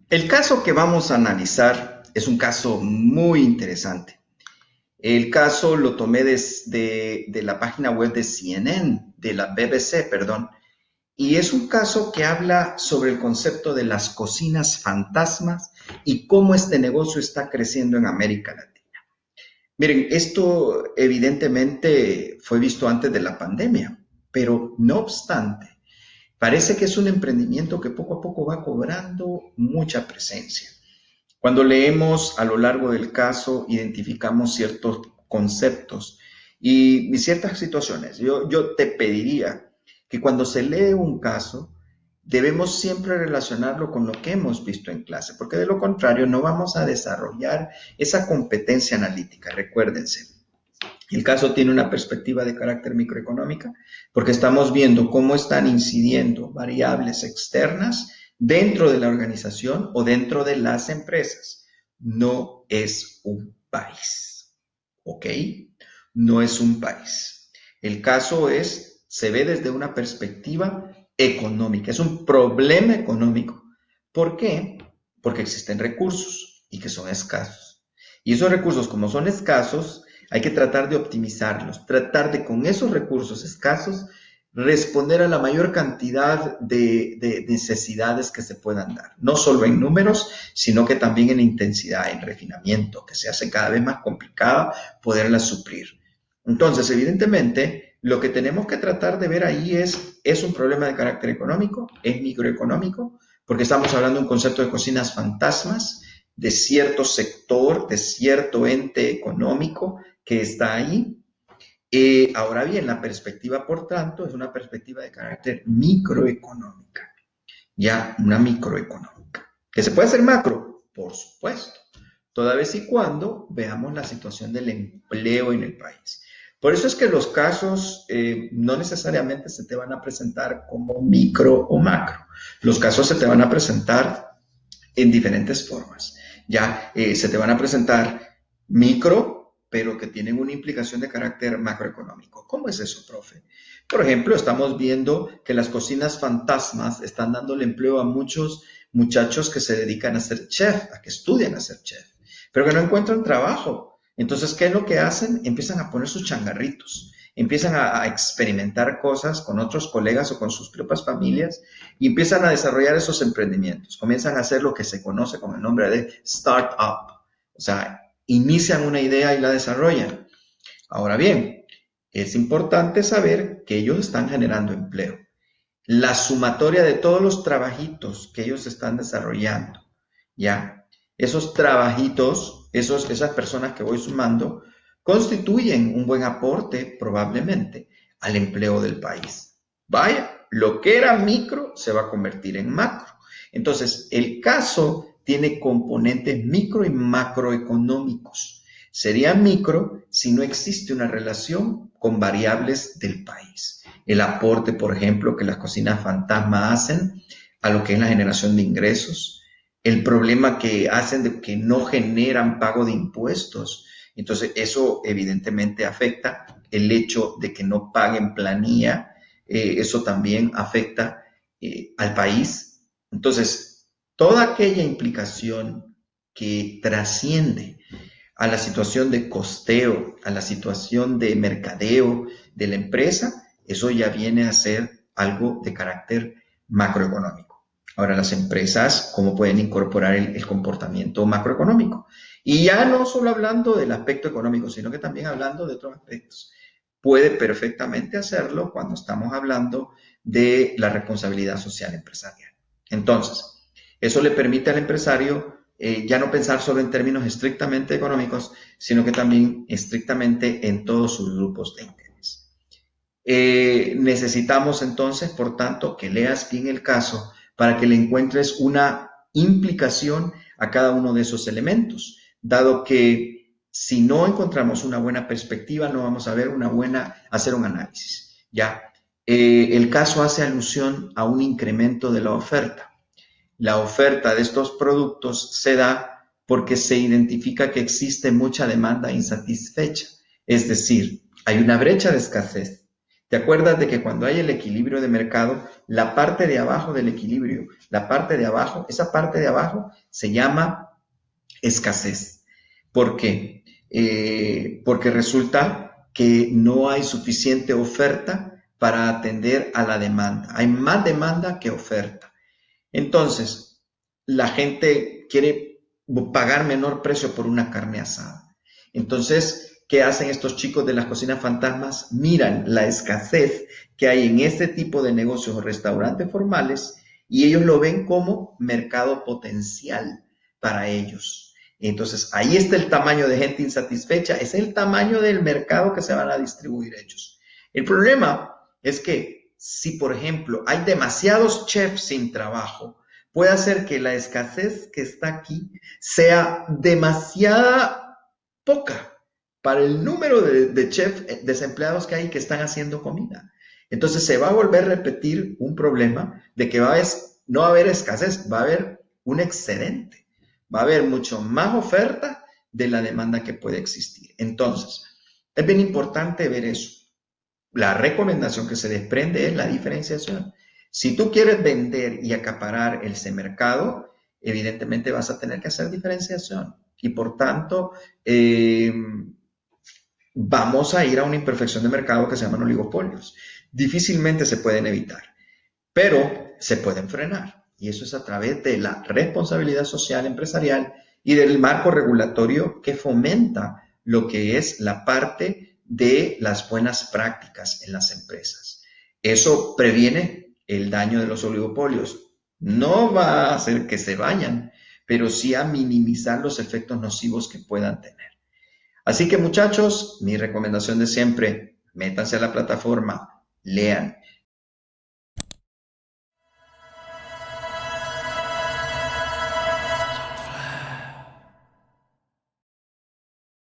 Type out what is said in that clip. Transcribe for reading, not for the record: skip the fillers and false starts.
El caso que vamos a analizar es un caso muy interesante. El caso lo tomé desde de la página web de CNN, de la BBC, perdón, y es un caso que habla sobre el concepto de las cocinas fantasmas y cómo este negocio está creciendo en América Latina. Miren, esto evidentemente fue visto antes de la pandemia, pero no obstante, parece que es un emprendimiento que poco a poco va cobrando mucha presencia. Cuando leemos a lo largo del caso, identificamos ciertos conceptos y ciertas situaciones. Yo te pediría que cuando se lee un caso, debemos siempre relacionarlo con lo que hemos visto en clase, porque de lo contrario no vamos a desarrollar esa competencia analítica. Recuérdense, el caso tiene una perspectiva de carácter microeconómica porque estamos viendo cómo están incidiendo variables externas dentro de la organización o dentro de las empresas. No es un país, ¿ok? No es un país. El caso se ve desde una perspectiva económica, es un problema económico. ¿Por qué? Porque existen recursos y que son escasos. Y esos recursos, como son escasos, hay que tratar de optimizarlos, tratar de con esos recursos escasos responder a la mayor cantidad de necesidades que se puedan dar, no solo en números, sino que también en intensidad, en refinamiento, que se hace cada vez más complicado poderlas suplir. Entonces, evidentemente, lo que tenemos que tratar de ver ahí ¿es un problema de carácter económico? ¿Es microeconómico? Porque estamos hablando de un concepto de cocinas fantasmas, de cierto sector, de cierto ente económico que está ahí. Ahora bien, la perspectiva, por tanto, es una perspectiva de carácter microeconómica, ya una microeconómica. ¿Que se puede hacer macro? Por supuesto, toda vez y cuando veamos la situación del empleo en el país. Por eso es que los casos no necesariamente se te van a presentar como micro o macro. Los casos se te van a presentar en diferentes formas. Ya se te van a presentar micro, pero que tienen una implicación de carácter macroeconómico. ¿Cómo es eso, profe? Por ejemplo, estamos viendo que las cocinas fantasmas están dándole empleo a muchos muchachos que se dedican a ser chef, a que estudian a ser chef, pero que no encuentran trabajo. Entonces, ¿qué es lo que hacen? Empiezan a poner sus changarritos, empiezan a experimentar cosas con otros colegas o con sus propias familias y empiezan a desarrollar esos emprendimientos. Comienzan a hacer lo que se conoce con el nombre de startup. O sea, inician una idea y la desarrollan. Ahora bien, es importante saber que ellos están generando empleo. La sumatoria de todos los trabajitos que ellos están desarrollando, ¿ya? Esos trabajitos, esas personas que voy sumando, constituyen un buen aporte probablemente al empleo del país. Vaya, lo que era micro se va a convertir en macro. Entonces, el caso tiene componentes micro y macroeconómicos. Sería micro si no existe una relación con variables del país. El aporte, por ejemplo, que las cocinas fantasma hacen a lo que es la generación de ingresos, el problema que hacen de que no generan pago de impuestos. Entonces, eso evidentemente afecta el hecho de que no paguen planilla, eso también afecta al país. Entonces, toda aquella implicación que trasciende a la situación de costeo, a la situación de mercadeo de la empresa, eso ya viene a ser algo de carácter macroeconómico. Ahora, las empresas, ¿cómo pueden incorporar el comportamiento macroeconómico? Y ya no solo hablando del aspecto económico, sino que también hablando de otros aspectos. Puede perfectamente hacerlo cuando estamos hablando de la responsabilidad social empresarial. Entonces, eso le permite al empresario ya no pensar solo en términos estrictamente económicos, sino que también estrictamente en todos sus grupos de interés. Necesitamos entonces, por tanto, que leas bien el caso para que le encuentres una implicación a cada uno de esos elementos, dado que si no encontramos una buena perspectiva, no vamos a ver hacer un análisis. Ya, el caso hace alusión a un incremento de la oferta. La oferta de estos productos se da porque se identifica que existe mucha demanda insatisfecha, es decir, hay una brecha de escasez ¿Te acuerdas de que cuando hay el equilibrio de mercado, la parte de abajo del equilibrio, la parte de abajo, esa parte de abajo se llama escasez? ¿Por qué? Porque resulta que no hay suficiente oferta para atender a la demanda. Hay más demanda que oferta. Entonces, la gente quiere pagar menor precio por una carne asada. Entonces, ¿qué hacen estos chicos de las cocinas fantasmas? Miran la escasez que hay en este tipo de negocios o restaurantes formales y ellos lo ven como mercado potencial para ellos. Entonces, ahí está el tamaño de gente insatisfecha, es el tamaño del mercado que se van a distribuir ellos. El problema es que si, por ejemplo, hay demasiados chefs sin trabajo, puede hacer que la escasez que está aquí sea demasiada poca para el número de chefs desempleados que hay que están haciendo comida. Entonces se va a volver a repetir un problema de que no va a haber escasez, va a haber un excedente, va a haber mucho más oferta de la demanda que puede existir. Entonces, es bien importante ver eso. La recomendación que se desprende es la diferenciación. Si tú quieres vender y acaparar ese mercado, evidentemente vas a tener que hacer diferenciación. Y por tanto, vamos a ir a una imperfección de mercado que se llaman oligopolios. Difícilmente se pueden evitar, pero se pueden frenar. Y eso es a través de la responsabilidad social empresarial y del marco regulatorio que fomenta lo que es la parte de las buenas prácticas en las empresas. Eso previene el daño de los oligopolios. No va a hacer que se vayan, pero sí a minimizar los efectos nocivos que puedan tener. Así que muchachos, mi recomendación de siempre, métanse a la plataforma, lean.